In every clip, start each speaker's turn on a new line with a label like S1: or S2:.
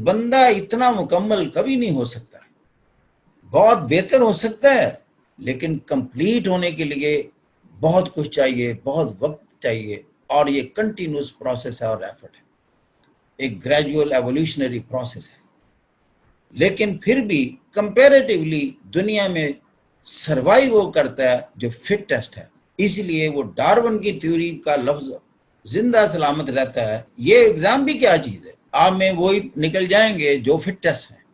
S1: بندہ اتنا مکمل کبھی نہیں ہو سکتا، بہت بہتر ہو سکتا ہے لیکن کمپلیٹ ہونے کے لیے بہت کچھ چاہیے، بہت وقت چاہیے، اور یہ کنٹینیوس پروسیس ہے اور ایفرٹ ہے، ایک گریجول ایولیوشنری پروسیس ہے۔ لیکن پھر بھی کمپیریٹیولی دنیا میں سروائیو وہ کرتا ہے جو فٹسٹ ہے، اس لیے وہ ڈارون کی تھیوری کا لفظ زندہ سلامت رہتا ہے۔ یہ ایگزام بھی کیا چیز ہے، آپ میں وہی نکل جائیں گے جو فٹسٹ ہیں،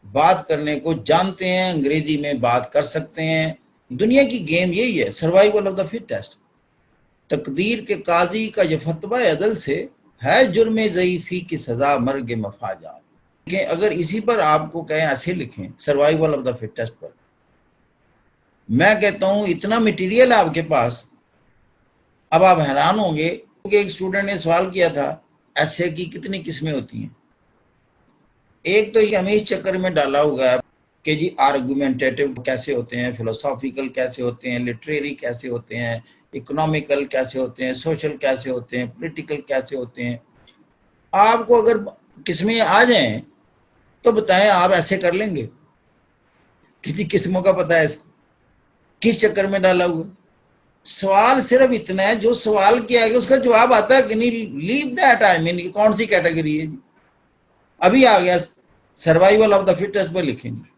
S1: بات کرنے کو جانتے ہیں، انگریزی میں بات کر سکتے ہیں۔ دنیا کی گیم یہی ہے، سروائیول آف دا فٹسٹ۔ تقدیر کے قاضی کا یہ فتویٰ عدل سے ہے جرم ضعیفی کی سزا مرگ مفاجات۔ کہ اگر اسی پر آپ کو کہیں ایسے لکھیں سروائیول آف دا فٹسٹ پر، میں کہتا ہوں اتنا مٹیریل آپ کے پاس، اب آپ حیران ہوں گے کہ ایک اسٹوڈنٹ نے سوال کیا تھا ایسے کی کتنی قسمیں ہوتی ہیں۔ ایک تو یہ ہمیں اس چکر میں ڈالا ہوا ہے کہ جی آرگومنٹیٹو کیسے ہوتے ہیں، فلسافیکل کیسے ہوتے ہیں، لٹریری کیسے ہوتے ہیں، اکنامیکل کیسے ہوتے ہیں، سوشل کیسے ہوتے ہیں، پولیٹیکل کیسے ہوتے ہیں۔ آپ کو اگر قسمیں آ جائیں تو بتائیں آپ ایسے کر لیں گے؟ کسی قسموں کا پتہ ہے اس کو کس چکر میں ڈالا ہوا؟ سوال صرف اتنا ہے جو سوال کیا گیا اس کا جواب آتا ہے کہ نہیں، لیو دیٹ، آئی مین کون سی کیٹیگری ہے جی؟ ابھی آ گیا سروائیول آف دا فٹسٹ پر لکھیں گے،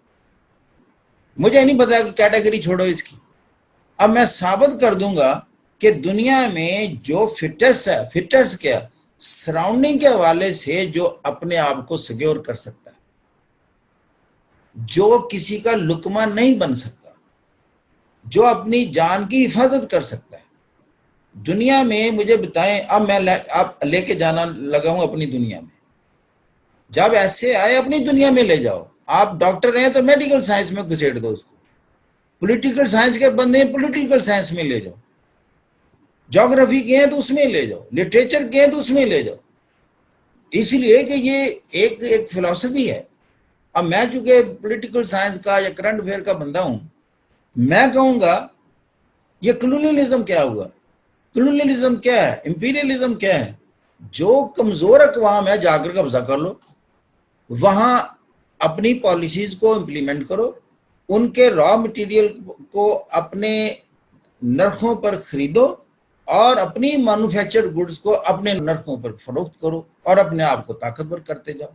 S1: مجھے نہیں پتا کہ کیٹیگری چھوڑو اس کی۔ اب میں ثابت کر دوں گا کہ دنیا میں جو فٹسٹ ہے، فٹسٹ کیا، سراؤنڈنگ کے حوالے سے جو اپنے آپ کو سیکیور کر سکتا ہے، جو کسی کا لقمہ نہیں بن سکتا، جو اپنی جان کی حفاظت کر سکتا ہے دنیا میں، مجھے بتائیں۔ اب میں اب لے کے جانا لگا ہوں اپنی دنیا میں، جب ایسے آئے اپنی دنیا میں لے جاؤ۔ آپ ڈاکٹر ہیں تو میڈیکل سائنس میں گھسیٹ دو اس کو، پولیٹیکل سائنس کے بندے ہیں پولیٹیکل سائنس میں لے جاؤ، جغرافی کے ہیں تو اس میں لے جاؤ، لٹریچر کے ہیں تو اس میں لے جاؤ، اس لیے کہ یہ ایک فلسفی ہے۔ اب میں چونکہ پولیٹیکل سائنس کا یا کرنٹ افیئر کا بندہ ہوں، میں کہوں گا یہ کلونیلزم کیا ہوا؟ کلونیلزم کیا ہے؟ امپیریلزم کیا ہے؟ جو کمزور اقوام ہے جا کر قبضہ کر لو، وہاں اپنی پالیسیز کو امپلیمنٹ کرو، ان کے را مٹیریل کو اپنے نرخوں پر خریدو اور اپنی مینوفیکچر گڈز کو اپنے نرخوں پر فروخت کرو اور اپنے آپ کو طاقتور کرتے جاؤ۔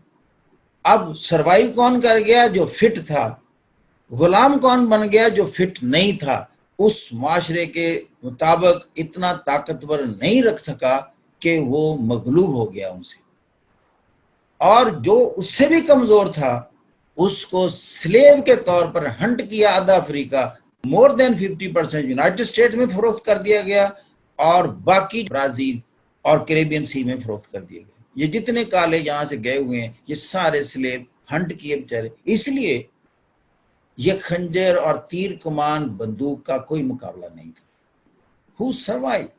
S1: اب سروائیو کون کر گیا؟ جو فٹ تھا۔ غلام کون بن گیا؟ جو فٹ نہیں تھا، اس معاشرے کے مطابق اتنا طاقتور نہیں رکھ سکا کہ وہ مغلوب ہو گیا ان سے، اور جو اس سے بھی کمزور تھا اس کو سلیو کے طور پر ہنٹ کیا، آدھا افریقہ، مور دین 50% یونائٹڈ اسٹیٹ میں فروخت کر دیا گیا، اور باقی برازیل اور کیریبین سی میں فروخت کر دیا گیا۔ یہ جتنے کالے یہاں سے گئے ہوئے ہیں یہ سارے سلیب ہنٹ کیے بیچارے۔ اس لیے یہ خنجر اور تیر کمان بندوق کا کوئی مقابلہ نہیں تھا۔ Who survived؟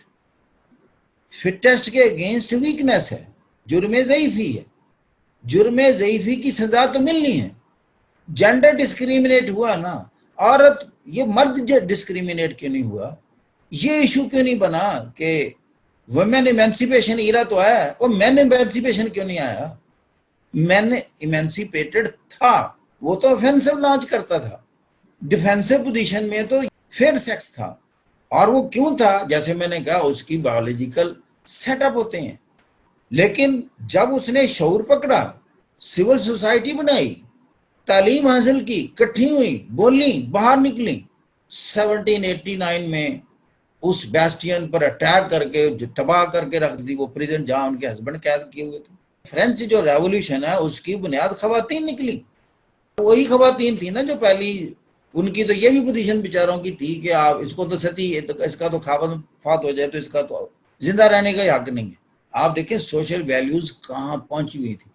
S1: فٹسٹ کے اگینسٹ ویکنس ہے، جرم ضعیفی ہے، جرم ضعیفی کی سزا تو ملنی ہے۔ جینڈر ڈسکریمنیٹ ہوا نا، عورت، یہ مرد ڈسکریمنیٹ کیوں نہیں ہوا؟ یہ ایشو کیوں نہیں بنا کہ ویمن ایمینسیپیشن ایرا تو آیا ہے، اور مین ایمینسیپیشن کیوں نہیں آیا؟ مین ایمینسیپیٹڈ تھا، وہ تو افینسو لانچ کرتا تھا، ڈیفینسو پوزیشن میں تو فیئر سیکس تھا۔ اور وہ کیوں تھا؟ جیسے میں نے کہا اس کی بایولوجیکل سیٹ اپ ہوتے ہیں، لیکن جب اس نے شعور پکڑا، سول سوسائٹی بنائی، تعلیم حاصل کی، کٹھی ہوئی، بولی، باہر نکلی، 1789 میں اس بیسٹین پر اٹیک کر کے تباہ کر کے رکھ دی وہ پریزن جہاں ان کے ہسبینڈ قید کیے ہوئے تھے۔ فرینچ جو ریولوشن ہے اس کی بنیاد خواتین نکلی، وہی خواتین تھی نا جو پہلی، ان کی تو یہ بھی پوزیشن بیچاروں کی تھی کہ آپ اس کو تو ستی، اس کا تو خاوند فات ہو جائے تو اس کا تو زندہ رہنے کا حق نہیں ہے۔ آپ دیکھیں سوشل ویلیوز کہاں پہنچی ہوئی تھی۔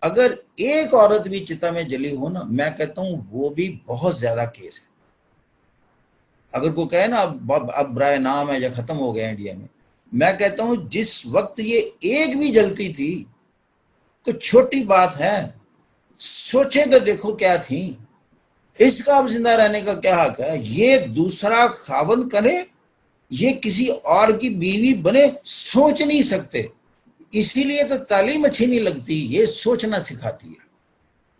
S1: اگر ایک عورت بھی چتا میں جلی ہو نا، میں کہتا ہوں وہ بھی بہت زیادہ کیس ہے۔ اگر کوئی کہے نا اب برائے نام ہے یا ختم ہو گیا انڈیا میں کہتا ہوں جس وقت یہ ایک بھی جلتی تھی کوئی چھوٹی بات ہے؟ سوچیں تو دیکھو کیا تھی، اس کا اب زندہ رہنے کا کیا حق ہے؟ یہ دوسرا خاوند کرے، یہ کسی اور کی بیوی بنے، سوچ نہیں سکتے۔ اسی لیے تو تعلیم اچھی نہیں لگتی، یہ سوچنا سکھاتی ہے۔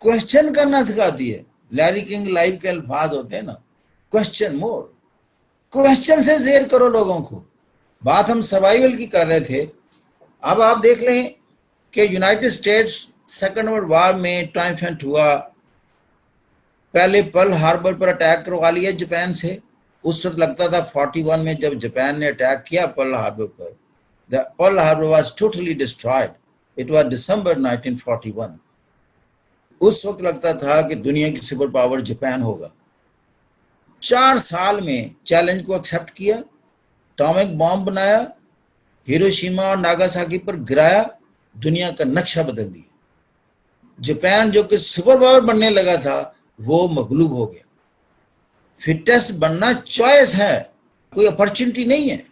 S1: کوشچن کرنا سکھاتی ہے. لیری کنگ لائف کے الفاظ ہوتے ہیں نا، کوشچن مور، کوشچن سے زیر کرو لوگوں کو. بات ہم سروائیول کی کر رہے تھے. اب آپ دیکھ لیں کہ United States second world war میں ٹرائمفنٹ ہوا، پہلے پرل ہاربر پر اٹیک کروا لیا جاپان سے. اس وقت لگتا تھا 41 میں جب جاپان نے اٹیک کیا پرل ہاربر پر، Pearl Harbor was totally destroyed. It was December 1941. اس وقت لگتا تھا کہ دنیا کی سپر پاور جاپان ہوگا. 4 سال میں چیلنج کو ایکسپٹ کیا، اٹامک بام بنایا، ہیروشیما اور ناگاساکی پر گرایا، دنیا کا نقشہ بدل دیا. جاپان جو کہ سپر پاور بننے لگا تھا وہ مغلوب ہو گیا. فٹسٹ بننا چوائس ہے، کوئی اپرچونٹی نہیں ہے.